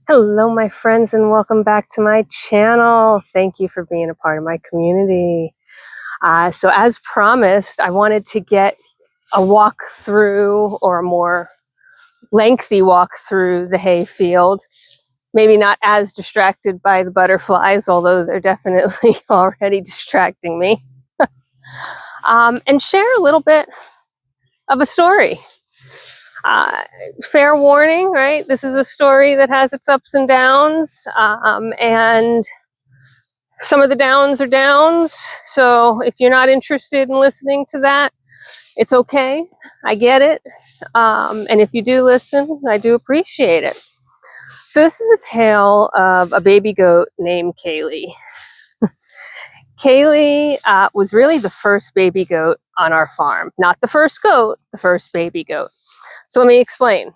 Hello, my friends, and welcome back to my channel. Thank you for being a part of my community. So as promised, I wanted to get a walk through, or a more lengthy walk through the hayfield. Maybe not as distracted by the butterflies, although they're definitely already distracting me. And share a little bit of a story. Fair warning, right? This is a story that has its ups and downs, and some of the downs are downs. So if you're not interested in listening to that, it's okay. I get it. And if you do listen, I do appreciate it. So this is a tale of a baby goat named Kaylee. Kaylee was really the first baby goat on our farm. Not the first goat, the first baby goat. So let me explain.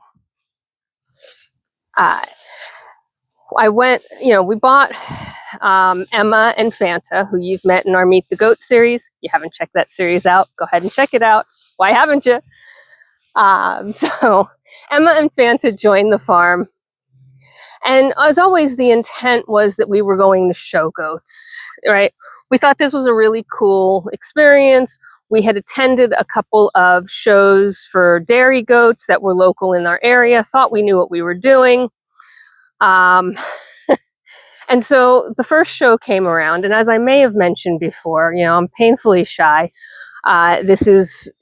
We bought Emma and Fanta, who you've met in our Meet the Goat series. If you haven't checked that series out, go ahead and check it out. Why haven't you? So Emma and Fanta joined the farm. And as always, the intent was that we were going to show goats, right? We thought this was a really cool experience. We had attended a couple of shows for dairy goats that were local in our area, thought we knew what we were doing. And so the first show came around, and as I may have mentioned before, I'm painfully shy. This is,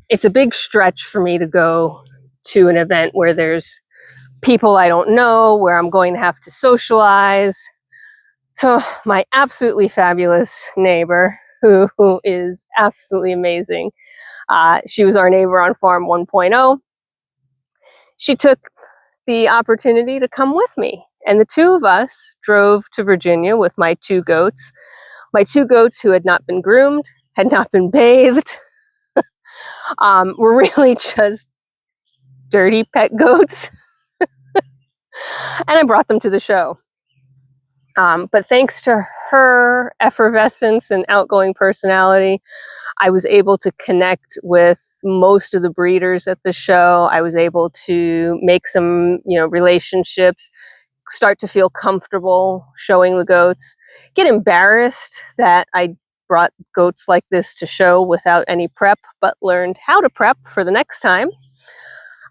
it's a big stretch for me to go to an event where there's people I don't know, where I'm going to have to socialize. So my absolutely fabulous neighbor, who is absolutely amazing, she was our neighbor on Farm 1.0. She took the opportunity to come with me. And the two of us drove to Virginia with my two goats who had not been groomed, had not been bathed, were really just dirty pet goats. And I brought them to the show. But thanks to her effervescence and outgoing personality, I was able to connect with most of the breeders at the show. I was able to make some, relationships, start to feel comfortable showing the goats, get embarrassed that I brought goats like this to show without any prep, but learned how to prep for the next time,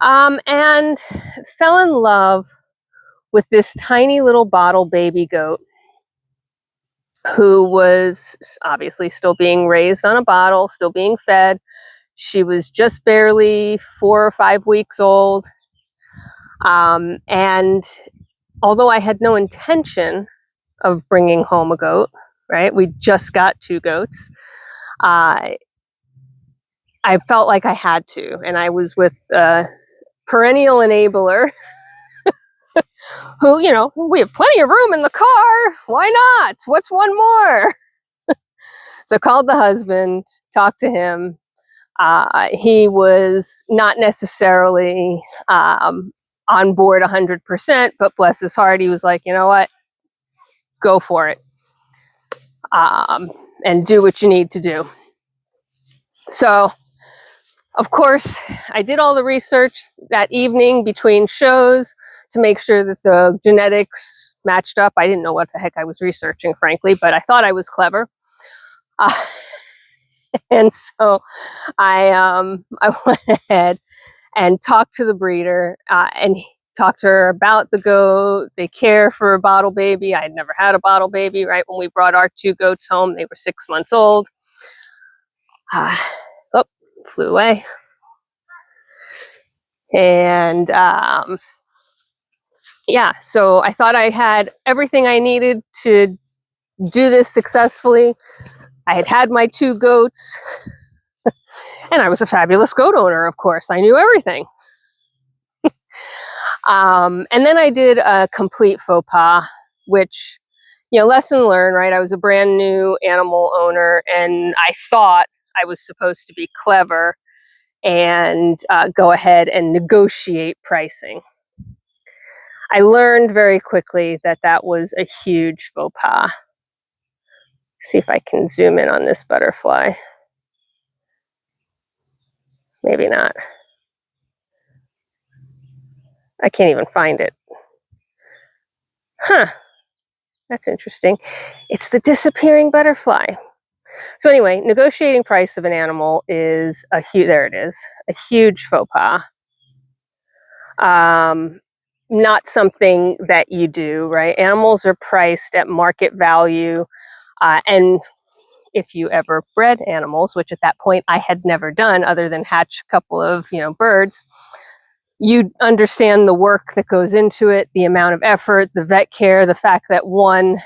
and fell in love with this tiny little bottle baby goat who was obviously still being raised on a bottle, still being fed. She was just barely 4 or 5 weeks old. And although I had no intention of bringing home a goat, right? We just got 2 goats. I felt like I had to, and I was with a perennial enabler who, we have plenty of room in the car. Why not? What's one more? So called the husband, talked to him. He was not necessarily on board 100%, but bless his heart, he was like, you know what? Go for it. And do what you need to do. So, of course, I did all the research that evening between shows to make sure that the genetics matched up. I didn't know what the heck I was researching, frankly, but I thought I was clever. And so I went ahead and talked to the breeder and talked to her about the goat. They care for a bottle baby. I had never had a bottle baby, right? When we brought our 2 goats home, they were 6 months old. Flew away. And yeah, so I thought I had everything I needed to do this successfully. I had my 2 goats, and I was a fabulous goat owner, of course. I knew everything. And then I did a complete faux pas, which, lesson learned, right? I was a brand new animal owner, and I thought I was supposed to be clever and go ahead and negotiate pricing. I learned very quickly that that was a huge faux pas. See if I can zoom in on this butterfly. Maybe not. I can't even find it. Huh, that's interesting. It's the disappearing butterfly. So anyway, negotiating price of an animal is a huge, there it is, a huge faux pas. Not something that you do, right? Animals are priced at market value. And if you ever bred animals, which at that point I had never done other than hatch a couple of, birds, you understand the work that goes into it, the amount of effort, the vet care, the fact that one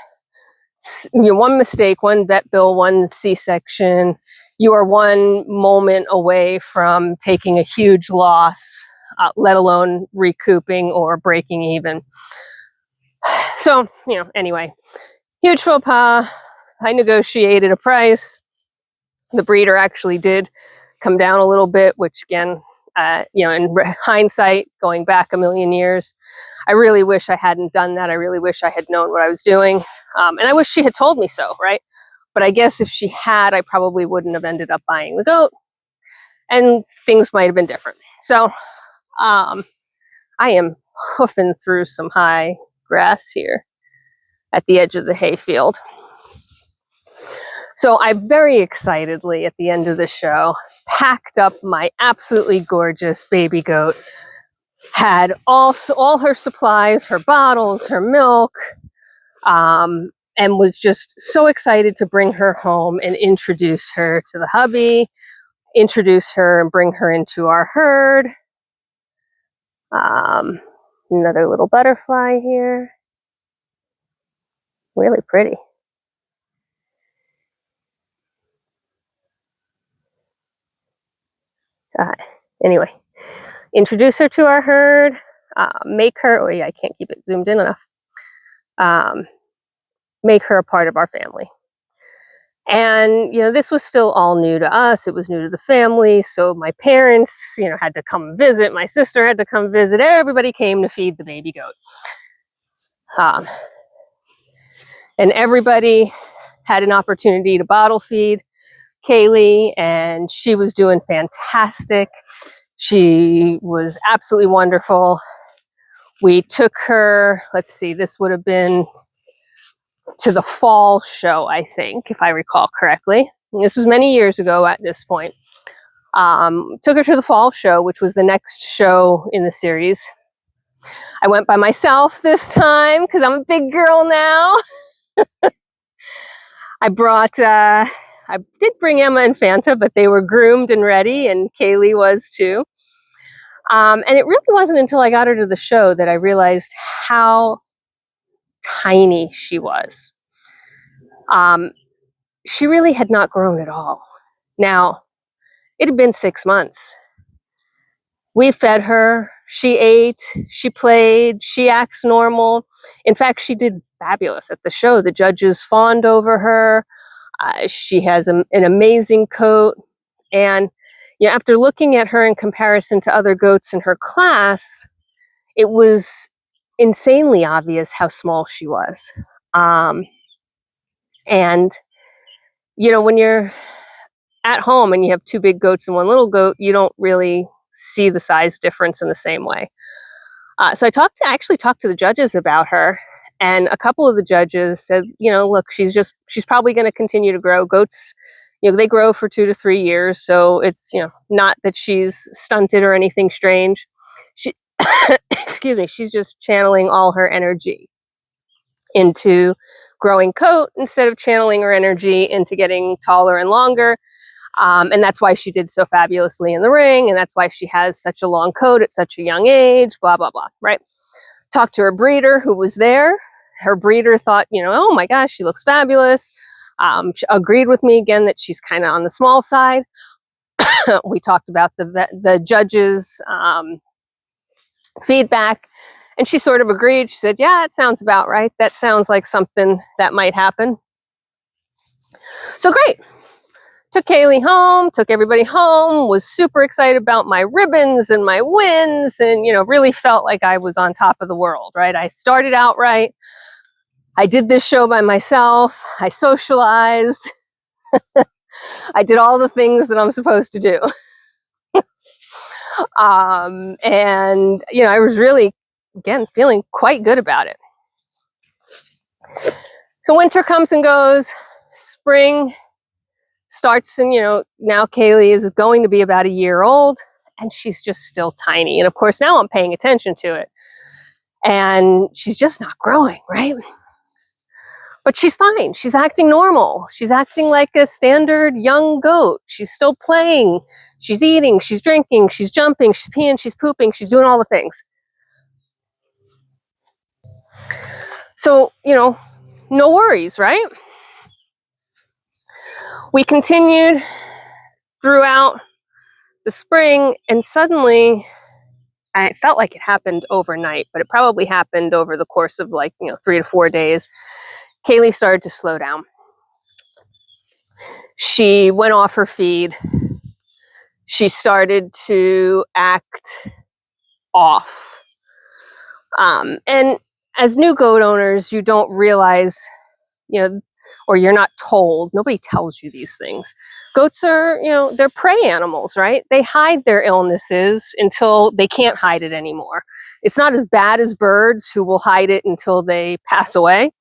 mistake, one vet bill, one C-section, you are one moment away from taking a huge loss, let alone recouping or breaking even. So, anyway, huge faux pas. I negotiated a price. The breeder actually did come down a little bit, which again, in hindsight, going back a million years, I really wish I hadn't done that. I really wish I had known what I was doing. And I wish she had told me so, right? But I guess if she had, I probably wouldn't have ended up buying the goat and things might have been different. So I am hoofing through some high grass here at the edge of the hayfield. So I very excitedly, at the end of the show, packed up my absolutely gorgeous baby goat, had all her supplies, her bottles, her milk, and was just so excited to bring her home and introduce her to the hubby, introduce her and bring her into our herd. Another little butterfly here. Really pretty. Anyway, introduce her to our herd, make her, oh yeah, I can't keep it zoomed in enough, make her a part of our family. And, this was still all new to us. It was new to the family. So my parents, had to come visit. My sister had to come visit. Everybody came to feed the baby goat. And everybody had an opportunity to bottle feed Kaylee, and she was doing fantastic. She was absolutely wonderful. We took her, let's see, this would have been to the fall show, I think, if I recall correctly. This was many years ago at this point. Took her to the fall show, which was the next show in the series. I went by myself this time because I'm a big girl now. I did bring Emma and Fanta, but they were groomed and ready, and Kaylee was too. And it really wasn't until I got her to the show that I realized how tiny she was. She really had not grown at all. Now, it had been 6 months. We fed her, she ate, she played, she acts normal. In fact, she did fabulous at the show. The judges fawned over her. She has an amazing coat. And after looking at her in comparison to other goats in her class, it was insanely obvious how small she was. And, when you're at home and you have 2 big goats and 1 little goat, you don't really see the size difference in the same way. So I actually talked to the judges about her, and a couple of the judges said, look, she's probably going to continue to grow. Goats, they grow for 2 to 3 years. So it's, not that she's stunted or anything strange. She, excuse me, she's just channeling all her energy into growing coat instead of channeling her energy into getting taller and longer. And that's why she did so fabulously in the ring. And that's why she has such a long coat at such a young age, blah, blah, blah, right? Talked to her breeder who was there. Her breeder thought, oh my gosh, she looks fabulous. She agreed with me again that she's kind of on the small side. We talked about the judges' feedback, and she sort of agreed. She said, yeah, it sounds about right. That sounds like something that might happen. So great. Took Kaylee home, took everybody home, was super excited about my ribbons and my wins, and, really felt like I was on top of the world, right? I started out right. I did this show by myself. I socialized. I did all the things that I'm supposed to do. And, I was really, again, feeling quite good about it. So winter comes and goes, spring starts, and now Kaylee is going to be about a year old, and she's just still tiny. And of course, now I'm paying attention to it, and she's just not growing, right? But she's fine. She's acting normal. She's acting like a standard young goat. She's still playing. She's eating. She's drinking. She's jumping. She's peeing. She's pooping. She's doing all the things. So, no worries, right? We continued throughout the spring, and suddenly, it felt like it happened overnight, but it probably happened over the course of 3 to 4 days. Kaylee started to slow down. She went off her feed. She started to act off. And as new goat owners, you don't realize, or you're not told, nobody tells you these things. Goats are, they're prey animals, right? They hide their illnesses until they can't hide it anymore. It's not as bad as birds who will hide it until they pass away,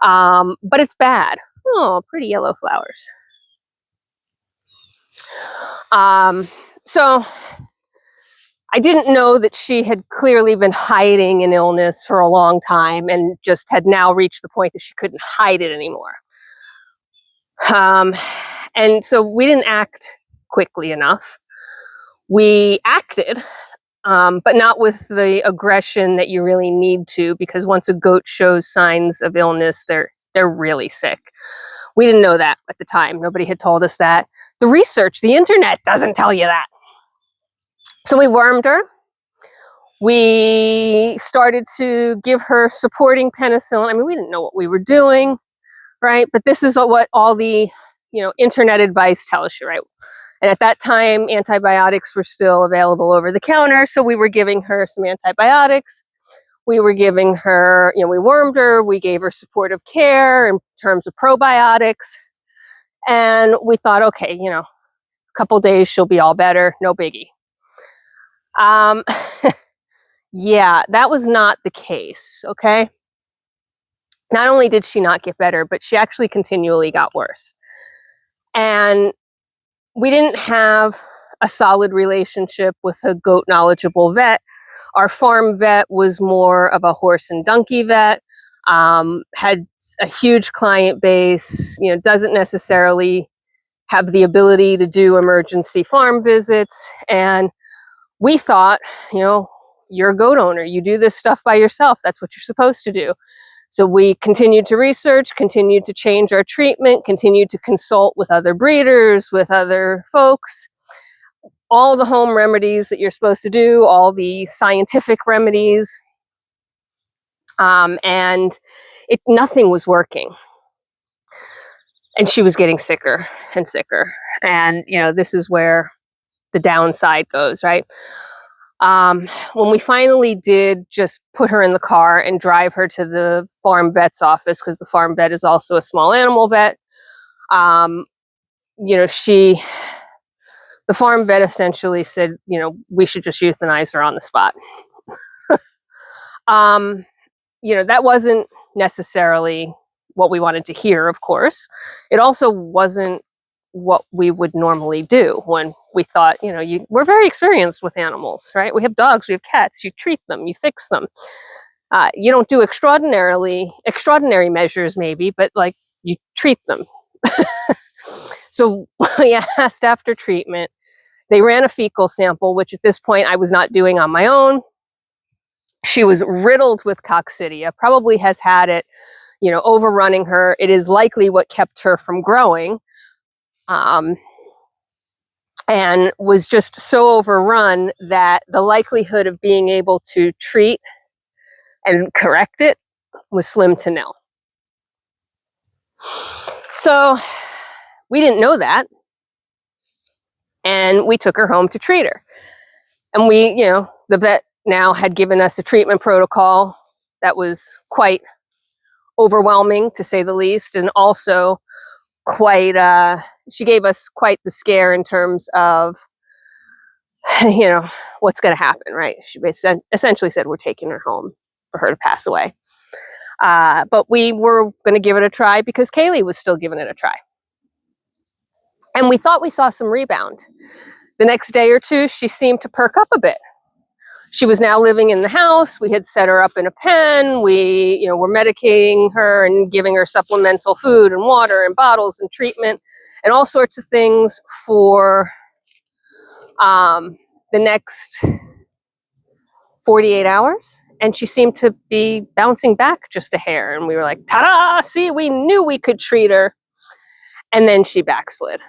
but it's bad. Oh, pretty yellow flowers. So I didn't know that she had clearly been hiding an illness for a long time and just had now reached the point that she couldn't hide it anymore. And so we didn't act quickly enough. We acted, but not with the aggression that you really need to, because once a goat shows signs of illness, they're really sick. We didn't know that at the time. Nobody had told us that. The research, the internet doesn't tell you that. So we wormed her. We started to give her supporting penicillin. I mean, we didn't know what we were doing, right? But this is what all the, internet advice tells you, right? And at that time, antibiotics were still available over the counter. So we were giving her some antibiotics. We were giving her, we wormed her. We gave her supportive care in terms of probiotics. And we thought, okay, a couple days, she'll be all better. No biggie. Yeah, that was not the case, okay? Not only did she not get better, but she actually continually got worse. And we didn't have a solid relationship with a goat knowledgeable vet. Our farm vet was more of a horse and donkey vet, had a huge client base, doesn't necessarily have the ability to do emergency farm visits. And we thought, you're a goat owner. You do this stuff by yourself. That's what you're supposed to do. So we continued to research, continued to change our treatment, continued to consult with other breeders, with other folks, all the home remedies that you're supposed to do, all the scientific remedies. And nothing was working. And she was getting sicker and sicker. And, this is where the downside goes, right? When we finally did just put her in the car and drive her to the farm vet's office, because the farm vet is also a small animal vet, the farm vet essentially said, we should just euthanize her on the spot. That wasn't necessarily what we wanted to hear, of course. It also wasn't what we would normally do when we thought, we're very experienced with animals, right? We have dogs, we have cats, you treat them, you fix them. You don't do extraordinary measures maybe, but you treat them. So we asked after treatment. They ran a fecal sample, which at this point I was not doing on my own. She was riddled with coccidia, probably has had it, overrunning her. It is likely what kept her from growing. And was just so overrun that the likelihood of being able to treat and correct it was slim to nil. So we didn't know that. And we took her home to treat her. And we, the vet now had given us a treatment protocol that was quite overwhelming, to say the least, and also quite, she gave us quite the scare in terms of, what's going to happen, right? She essentially said, we're taking her home for her to pass away. But we were going to give it a try because Kaylee was still giving it a try. And we thought we saw some rebound. The next day or two, she seemed to perk up a bit. She was now living in the house. We had set her up in a pen. We, were medicating her and giving her supplemental food and water and bottles and treatment and all sorts of things for the next 48 hours. And she seemed to be bouncing back just a hair. And we were like, ta-da, see, we knew we could treat her. And then she backslid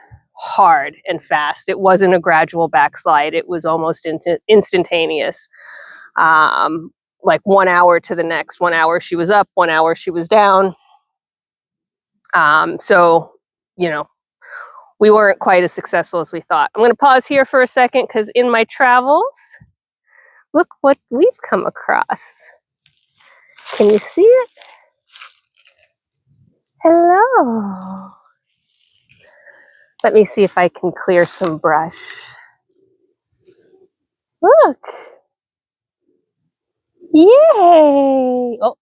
hard and fast. It wasn't a gradual backslide. It was almost instantaneous. Like 1 hour to the next. 1 hour she was up, 1 hour she was down. So, we weren't quite as successful as we thought. I'm going to pause here for a second because in my travels, look what we've come across. Can you see it? Hello. Let me see if I can clear some brush. Look. Yay! Oh,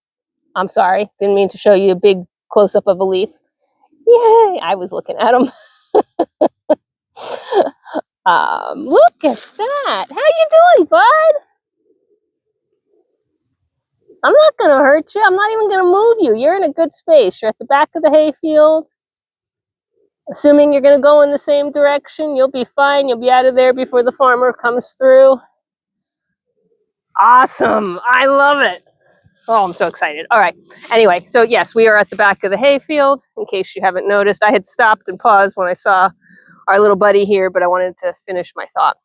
I'm sorry. Didn't mean to show you a big close-up of a leaf. Yay! I was looking at them. Look at that. How you doing, bud? I'm not going to hurt you. I'm not even going to move you. You're in a good space. You're at the back of the hayfield. Assuming you're going to go in the same direction, you'll be fine. You'll be out of there before the farmer comes through. Awesome. I love it. Oh, I'm so excited. All right. Anyway, so yes, we are at the back of the hayfield. In case you haven't noticed, I had stopped and paused when I saw our little buddy here, but I wanted to finish my thought.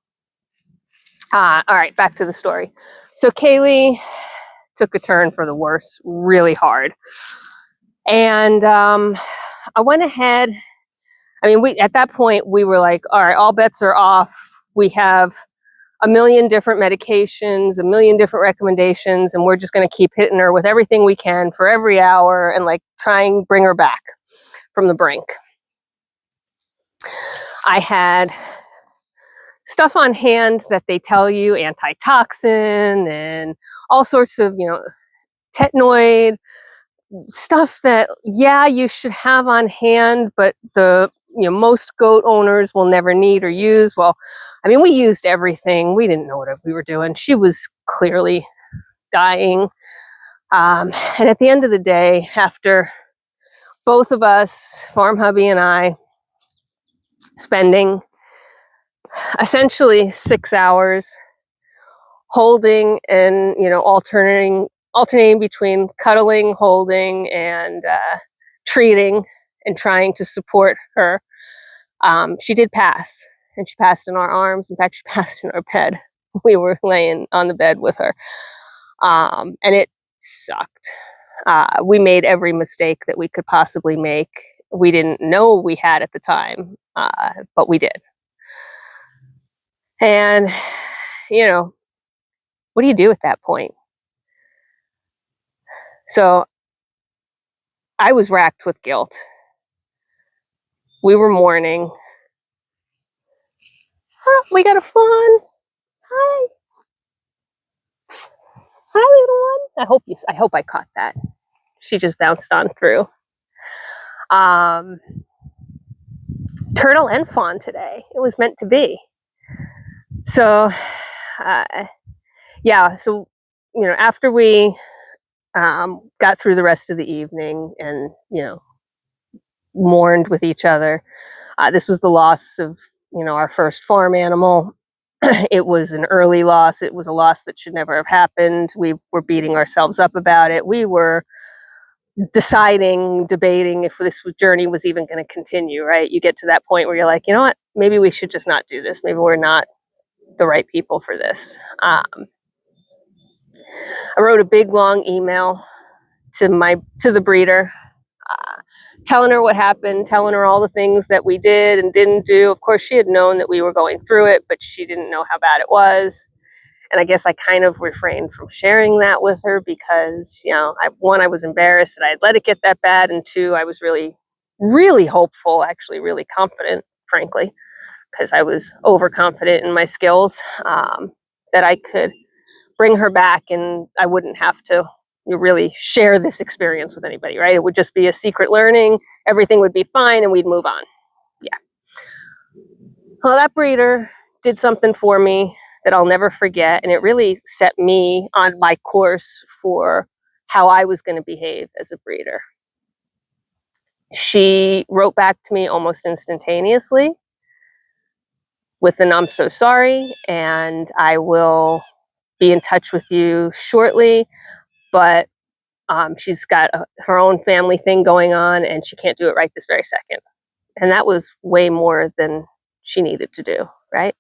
All right, back to the story. So Kaylee took a turn for the worse really hard. And I went ahead. I mean, at that point, we were like, all right, all bets are off. We have a million different medications, a million different recommendations, and we're just going to keep hitting her with everything we can for every hour and like try and bring her back from the brink. I had stuff on hand that they tell you, antitoxin and all sorts of, tetinoid stuff that, yeah, you should have on hand, but most goat owners will never need or use. Well, I mean, we used everything. We didn't know what we were doing. She was clearly dying. And at the end of the day, after both of us, Farm Hubby and I, spending essentially 6 hours holding and, alternating between cuddling, holding, and treating and trying to support her. She did pass, and she passed in our arms. In fact, she passed in our bed. We were laying on the bed with her, and it sucked. We made every mistake that we could possibly make. We didn't know we had at the time, but we did. And, what do you do at that point? So I was racked with guilt. We were mourning. Oh, we got a fawn. Hi. Hi, little one. I hope I caught that. She just bounced on through. Turtle and fawn today. It was meant to be. So, yeah. So, after we got through the rest of the evening and, mourned with each other, this was the loss of, our first farm animal. It was an early loss. It was a loss that should never have happened. We were beating ourselves up about it. We were debating if this journey was even going to continue, right? You get to that point where you're like, you know what? Maybe we should just not do this. Maybe we're not the right people for this. I wrote a big, long email to the breeder, telling her what happened, telling her all the things that we did and didn't do. Of course, she had known that we were going through it, but she didn't know how bad it was. And I guess I kind of refrained from sharing that with her because, I was embarrassed that I had let it get that bad. And two, I was really, really hopeful, actually really confident, frankly, because I was overconfident in my skills, that I could bring her back and I wouldn't have to really share this experience with anybody, right? It would just be a secret learning. Everything would be fine and we'd move on. Yeah. Well, that breeder did something for me that I'll never forget. And it really set me on my course for how I was going to behave as a breeder. She wrote back to me almost instantaneously with an "I'm so sorry, and I will be in touch with you shortly, but she's got her own family thing going on and she can't do it right this very second." And that was way more than she needed to do, right?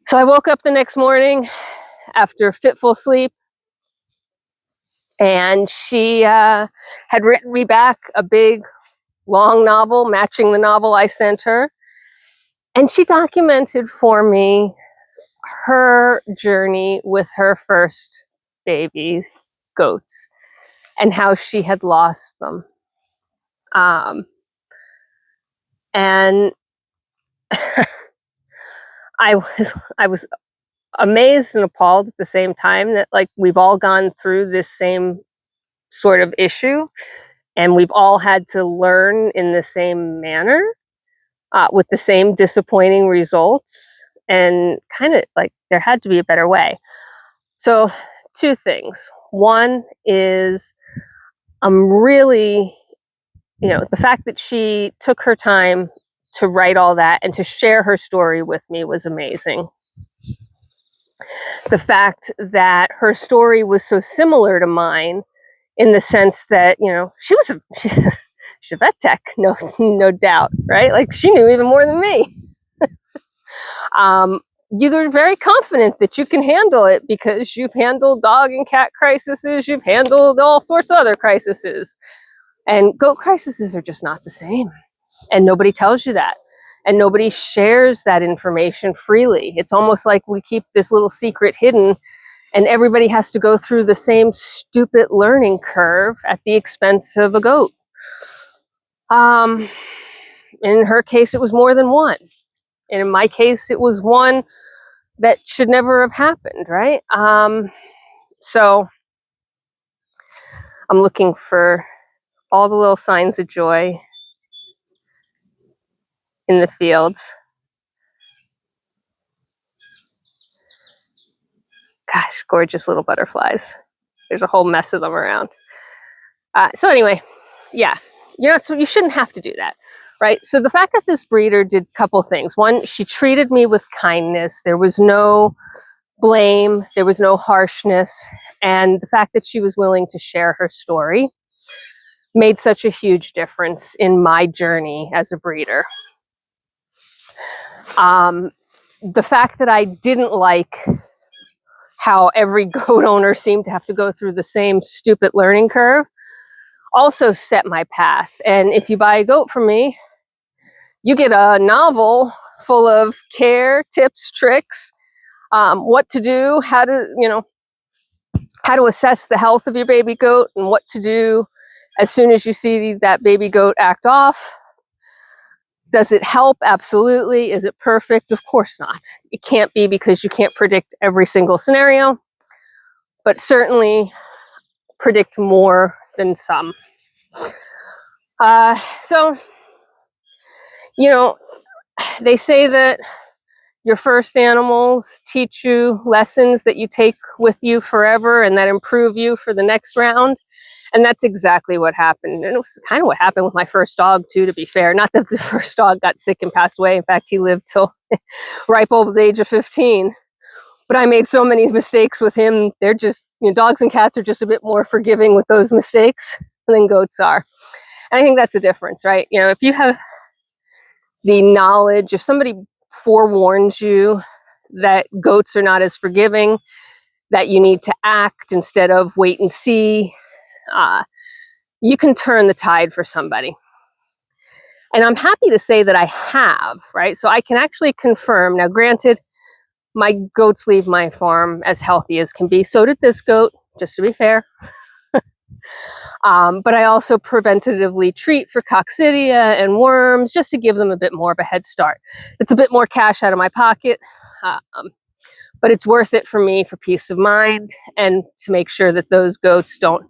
So I woke up the next morning after fitful sleep, and she had written me back a big, long novel matching the novel I sent her. And she documented for me her journey with her first baby goats and how she had lost them. And I was amazed and appalled at the same time that, like, we've all gone through this same sort of issue and we've all had to learn in the same manner, with the same disappointing results, and kind of like there had to be a better way. So two things. One is I'm really, the fact that she took her time to write all that and to share her story with me was amazing. The fact that her story was so similar to mine in the sense that, she's a vet tech, no doubt, right? Like, she knew even more than me. You're very confident that you can handle it because you've handled dog and cat crises, you've handled all sorts of other crises. And goat crises are just not the same. And nobody tells you that. And nobody shares that information freely. It's almost like we keep this little secret hidden and everybody has to go through the same stupid learning curve at the expense of a goat. In her case, it was more than one. And in my case, it was one that should never have happened, right? So I'm looking for all the little signs of joy in the fields. Gosh, gorgeous little butterflies. There's a whole mess of them around. So anyway, yeah, so you shouldn't have to do that, right? So the fact that this breeder did a couple things. One, she treated me with kindness. There was no blame. There was no harshness. And the fact that she was willing to share her story made such a huge difference in my journey as a breeder. The fact that I didn't like how every goat owner seemed to have to go through the same stupid learning curve also set my path. And if you buy a goat from me, you get a novel full of care, tips, tricks, what to do, how to assess the health of your baby goat, and what to do as soon as you see that baby goat act off. Does it help? Absolutely. Is it perfect? Of course not. It can't be, because you can't predict every single scenario, but certainly predict more than some. So, they say that your first animals teach you lessons that you take with you forever and that improve you for the next round. And that's exactly what happened. And it was kind of what happened with my first dog too, to be fair. Not that the first dog got sick and passed away. In fact, he lived till ripe old age of 15. But I made so many mistakes with him. They're just, dogs and cats are just a bit more forgiving with those mistakes than goats are. And I think that's the difference, right? If you have the knowledge, if somebody forewarns you that goats are not as forgiving, that you need to act instead of wait and see, you can turn the tide for somebody. And I'm happy to say that I have, right? So I can actually confirm. Now, granted, my goats leave my farm as healthy as can be. So did this goat, just to be fair. But I also preventatively treat for coccidia and worms, just to give them a bit more of a head start. It's a bit more cash out of my pocket, but it's worth it for me for peace of mind and to make sure that those goats don't,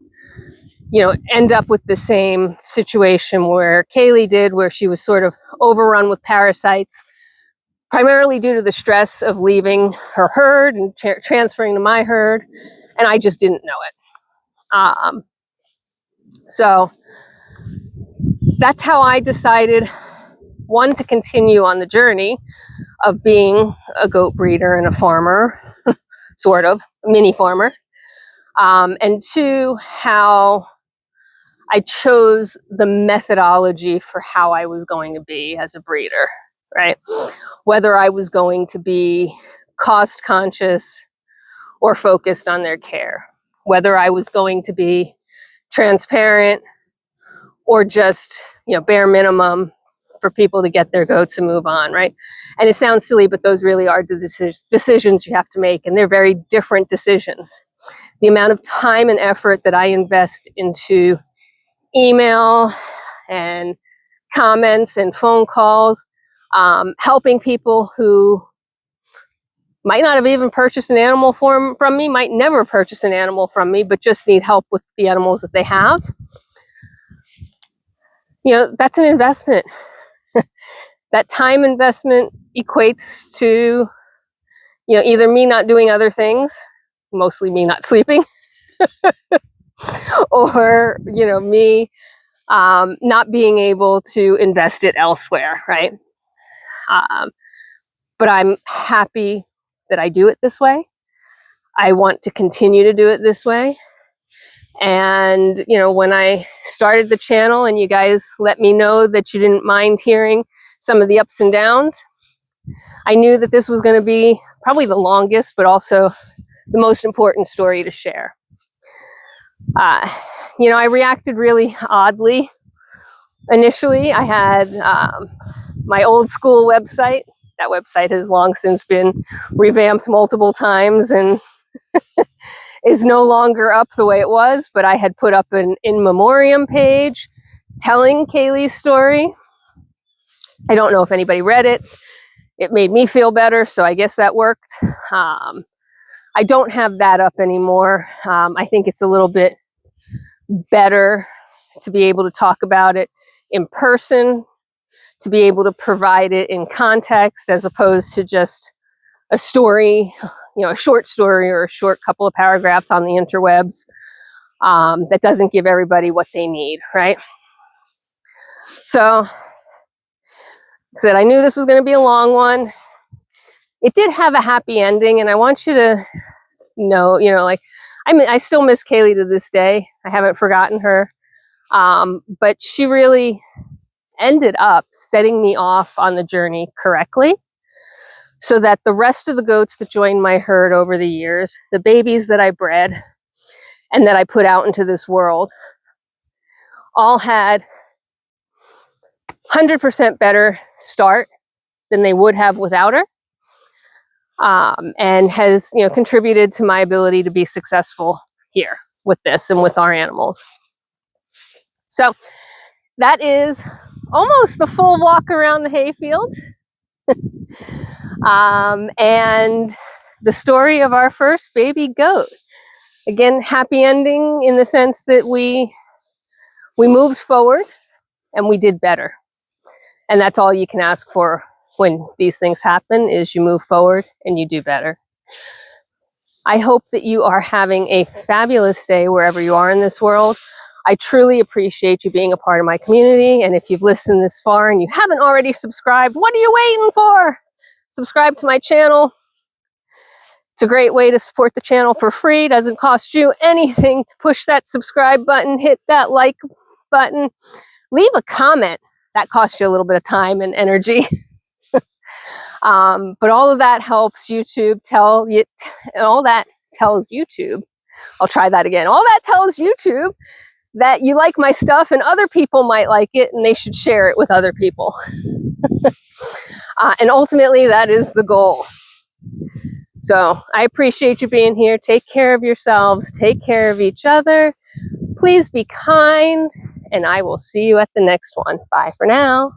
you know, end up with the same situation where Kaylee did, where she was sort of overrun with parasites, primarily due to the stress of leaving her herd and transferring to my herd, and I just didn't know it. So that's how I decided, one, to continue on the journey of being a goat breeder and a farmer, sort of, a mini farmer, and two, how I chose the methodology for how I was going to be as a breeder, right? Whether I was going to be cost conscious or focused on their care, whether I was going to be transparent or just, you know, bare minimum for people to get their goats and move on, right? And it sounds silly, but those really are the decisions you have to make, and they're very different decisions. The amount of time and effort that I invest into email and comments and phone calls, helping people who might not have even purchased an animal from me, might never purchase an animal from me, but just need help with the animals that they have. You know, that's an investment. That time investment equates to, you know, either me not doing other things, mostly me not sleeping, or, you know, me not being able to invest it elsewhere, right? But I'm happy that I do it this way. I want to continue to do it this way. And, you know, when I started the channel and you guys let me know that you didn't mind hearing some of the ups and downs, I knew that this was going to be probably the longest, but also the most important story to share. You know, I reacted really oddly. Initially, I had my old school website. That website has long since been revamped multiple times and is no longer up the way it was, but I had put up an in memoriam page telling Kaylee's story. I don't know if anybody read it. It made me feel better, so I guess that worked. I don't have that up anymore. I think it's a little bit better to be able to talk about it in person, to be able to provide it in context as opposed to just a story, you know, a short story or a short couple of paragraphs on the interwebs that doesn't give everybody what they need, right? So, like I said, I knew this was going to be a long one. It did have a happy ending, and I want you to know, you know, like, I still miss Kaylee to this day. I haven't forgotten her. But she really ended up setting me off on the journey correctly, so that the rest of the goats that joined my herd over the years, the babies that I bred and that I put out into this world, all had 100% better start than they would have without her, and has, you know, contributed to my ability to be successful here with this and with our animals. So that is almost the full walk around the hayfield. And the story of our first baby goat. Again, happy ending in the sense that we moved forward and we did better. And that's all you can ask for when these things happen, is you move forward and you do better. I hope that you are having a fabulous day wherever you are in this world. I truly appreciate you being a part of my community. And if you've listened this far and you haven't already subscribed, what are you waiting for? Subscribe to my channel. It's a great way to support the channel for free. It doesn't cost you anything to push that subscribe button, hit that like button, leave a comment. That costs you a little bit of time and energy. But all of that helps YouTube all that tells YouTube, I'll try that again. All that tells YouTube that you like my stuff and other people might like it and they should share it with other people. And ultimately that is the goal. So I appreciate you being here. Take care of yourselves. Take care of each other. Please be kind, and I will see you at the next one. Bye for now.